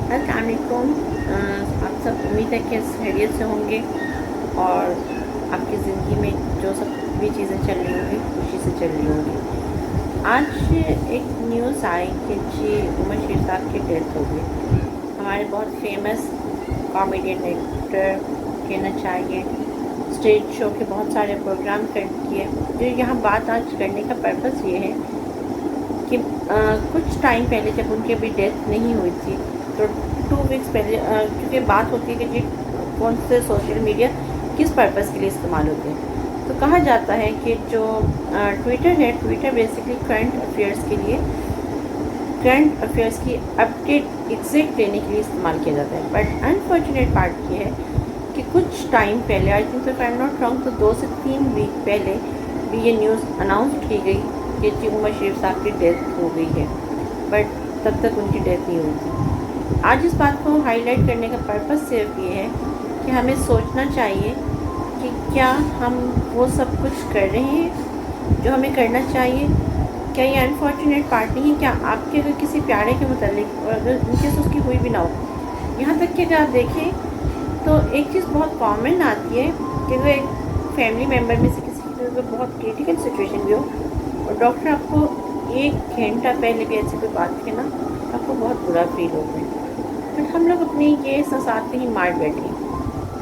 अस्सलाम वालेकुम। आप सब उम्मीद है कि खैरियत से होंगे और आपकी ज़िंदगी में जो सब भी चीज़ें चल रही होंगी खुशी से चल रही होंगी। आज एक न्यूज़ आई कि जी उमर शेर साहब की डेथ हो गई। हमारे बहुत फेमस कॉमेडियन एक्टर कहना चाहिए, स्टेज शो के बहुत सारे प्रोग्राम कर किए। जो यहाँ बात आज करने का पर्पस ये है कि कुछ टाइम पहले जब उनकी अभी डेथ नहीं हुई थी तो 2 वीक्स पहले क्योंकि बात होती है कि जी कौन से सोशल मीडिया किस पर्पस के लिए इस्तेमाल होते हैं, तो कहा जाता है कि जो ट्विटर है, ट्विटर बेसिकली करंट अफेयर्स के लिए, करंट अफेयर्स की अपडेट एग्जैक्ट लेने के लिए इस्तेमाल किया जाता है। बट अनफॉर्चुनेट पार्ट ये है कि कुछ टाइम पहले, I think if I am not wrong, तो 2 से 3 वीक पहले भी ये न्यूज़ अनाउंस की गई कि जी उमर शेर साहब की डेथ हो गई है, बट तब तक उनकी डेथ नहीं हुई थी। आज इस बात को हाईलाइट करने का पर्पस सिर्फ ये है कि हमें सोचना चाहिए कि क्या हम वो सब कुछ कर रहे हैं जो हमें करना चाहिए। क्या ये अनफॉर्चुनेट पार्ट नहीं है? क्या आपके अगर किसी प्यारे के मुतालिक और अगर इनकेस उसकी हुई भी ना हो, यहाँ तक कि अगर आप देखें तो एक चीज़ बहुत कॉमन आती है कि अगर एक फैमिली मेम्बर में से किसी की अगर बहुत क्रिटिकल सिचुएशन भी हो और डॉक्टर आपको 1 घंटा पहले भी ऐसी कोई बात कहे ना, आपको बहुत बुरा फील होता है। बट हम लोग अपनी ये एहसास में ही मार बैठे।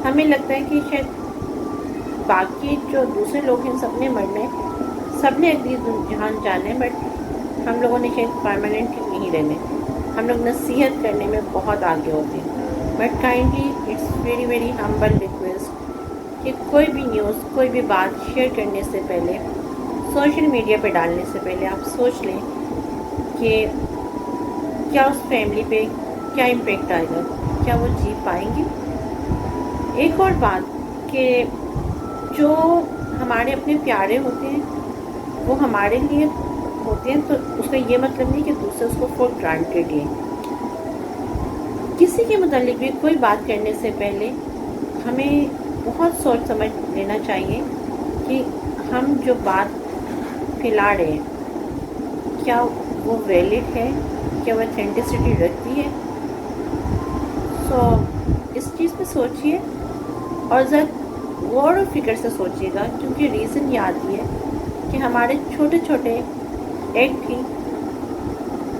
हमें लगता है कि शायद बाकी जो दूसरे लोग हैं सब ने मरना है, सब ने अगली जहान जाना है, बट हम लोगों ने शायद परमानेंटली नहीं रहने। हम लोग नसीहत करने में बहुत आगे होते हैं, but kindly it's very very humble request कि कोई भी न्यूज़, कोई भी बात शेयर करने से पहले, सोशल मीडिया पे डालने से पहले आप सोच लें कि क्या उस फैमिली पे क्या इम्पेक्ट आएगा, क्या वो जी पाएंगे। एक और बात कि जो हमारे अपने प्यारे होते हैं वो हमारे लिए होते हैं, तो उसका ये मतलब नहीं कि दूसरे उसको फॉर ग्रांटेड लें। किसी के मुतालिक भी कोई बात करने से पहले हमें बहुत सोच समझ लेना चाहिए कि हम जो बात फैला रहे हैं क्या वो वैलिड है, क्या वो ऑथेंटिसिटी रखती है। सो इस चीज़ पे सोचिए और ज़रा गौर और फिक्र से सोचिएगा, क्योंकि रीज़न ये आती है कि हमारे छोटे छोटे एक्ट ही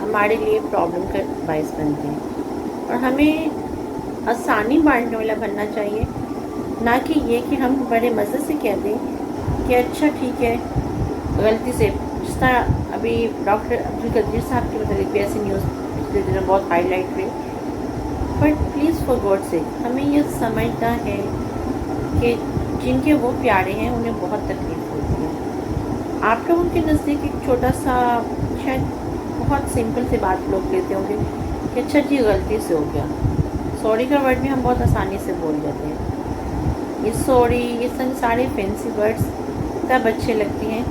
हमारे लिए प्रॉब्लम का बायस बनते हैं और हमें आसानी बांटने वाला बनना चाहिए, ना कि ये कि हम बड़े मज़े से कह दें कि अच्छा ठीक है गलती से। जिस तरह अभी डॉक्टर अब्दुल कदीर साहब के मतलब भी ऐसी न्यूज़ पिछले दिनों बहुत हाईलाइट हुई। बट प्लीज़ फॉर गॉड से हमें यह समझना है कि जिनके वो प्यारे हैं उन्हें बहुत तकलीफ़ होती है। आप लोग उनके नज़दीक एक छोटा सा, शायद बहुत सिंपल सी बात लोग लेते होंगे कि अच्छा जी गलती से हो गया। सॉरी का वर्ड भी हम बहुत आसानी से बोल जाते हैं। ये सॉरी, ये सारे फैंसी वर्ड्स तब अच्छे लगते हैं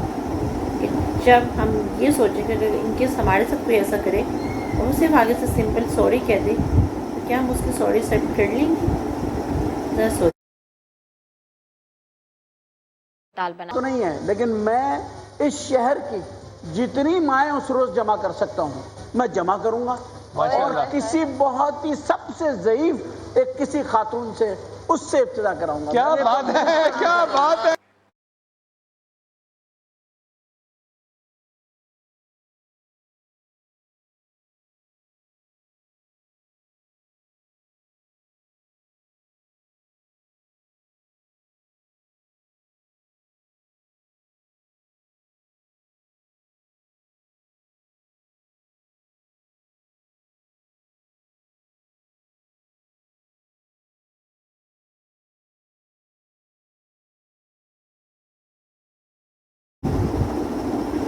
कि जब हम ये सोचें कि अगर इनकेस हमारे साथ कोई ऐसा करे और वो सिर्फ आगे से सिंपल सॉरी कह दे, तो क्या हम उसकी सॉरी एक्सेप्ट कर लेंगे? ज़रा सोच। तो नहीं है, लेकिन मैं इस शहर की जितनी माएँ उस रोज जमा कर सकता हूँ मैं जमा करूंगा और किसी बहुत ही सबसे ज़ईफ एक किसी खातून से उससे इब्तिदा कराऊंगा। क्या बात है, क्या बात है।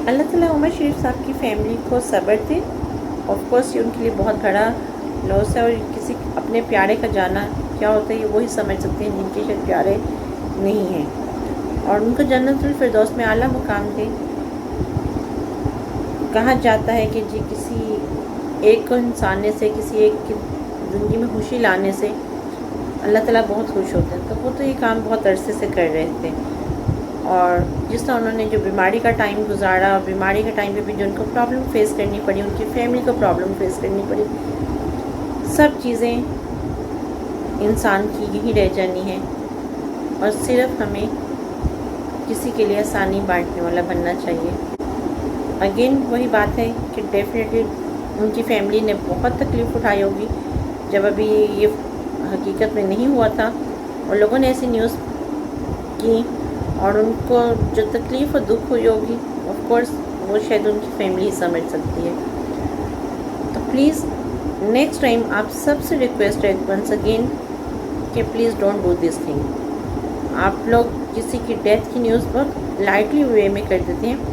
अल्लाह ताला उमर शरीफ साहब की फैमिली को सब्र दे। ऑफ कोर्स ये उनके लिए बहुत बड़ा लॉस है और किसी अपने प्यारे का जाना क्या होता है ये वही समझ सकते हैं जिनके शायद प्यारे नहीं हैं, और उनको जन्नतुल फिरदौस में आला मुकाम दे। कहा जाता है कि जी किसी एक को इंसान से, किसी एक की ज़िंदगी में खुशी लाने से अल्लाह ताला बहुत खुश होते हैं। तो वो तो ये काम बहुत अरसे से कर रहे थे, और जिस तरह उन्होंने जो बीमारी का टाइम गुजारा, और बीमारी के टाइम पे भी जो उनको प्रॉब्लम फेस करनी पड़ी, उनकी फैमिली को प्रॉब्लम फेस करनी पड़ी, सब चीज़ें इंसान की यही रह जानी है और सिर्फ हमें किसी के लिए आसानी बांटने वाला बनना चाहिए। अगेन वही बात है कि डेफिनेटली उनकी फैमिली ने बहुत तकलीफ़ उठाई होगी जब अभी ये हकीकत में नहीं हुआ था और लोगों ने ऐसी न्यूज़ की, और उनको जो तकलीफ़ और दुख हुई होगी ऑफ कोर्स वो शायद उनकी फैमिली ही समझ सकती है। तो प्लीज़ नेक्स्ट टाइम आप सबसे रिक्वेस्ट है वंस अगेन कि please don't do this thing. आप लोग किसी की डेथ की न्यूज़ बहुत लाइटली वे में कर देते हैं।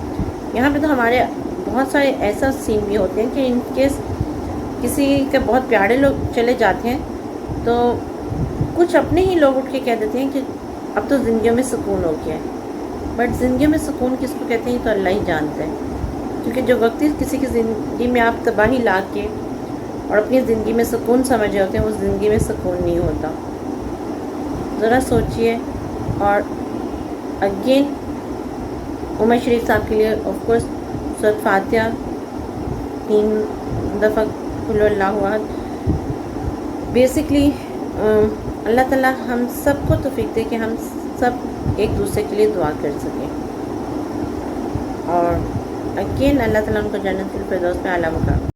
यहाँ पे तो हमारे बहुत सारे ऐसा सीन भी होते हैं कि इन केस किसी के बहुत प्यारे लोग चले जाते हैं तो कुछ अपने ही लोग उठ के कह देते हैं कि अब तो ज़िंदगी में सुकून हो गया है। बट ज़िंदगी में सुकून किसको कहते हैं ये तो अल्लाह ही जानता है, क्योंकि जो वक्त किसी की ज़िंदगी में आप तबाही ला के और अपनी ज़िंदगी में सुकून समझ रहे होते हैं उस ज़िंदगी में सुकून नहीं होता। ज़रा सोचिए। और अगेन उमर शरीफ साहब के लिए ऑफ कोर्स सूरत फातिहा 3 दफ़ा कुल अल्लाहु अहद। बेसिकली अल्लाह ताला हम सबको तौफीक दे कि हम सब एक दूसरे के लिए दुआ कर सकें। और अगेन अल्लाह ताला उनको जन्नतुल फिरदौस में आला मुकाम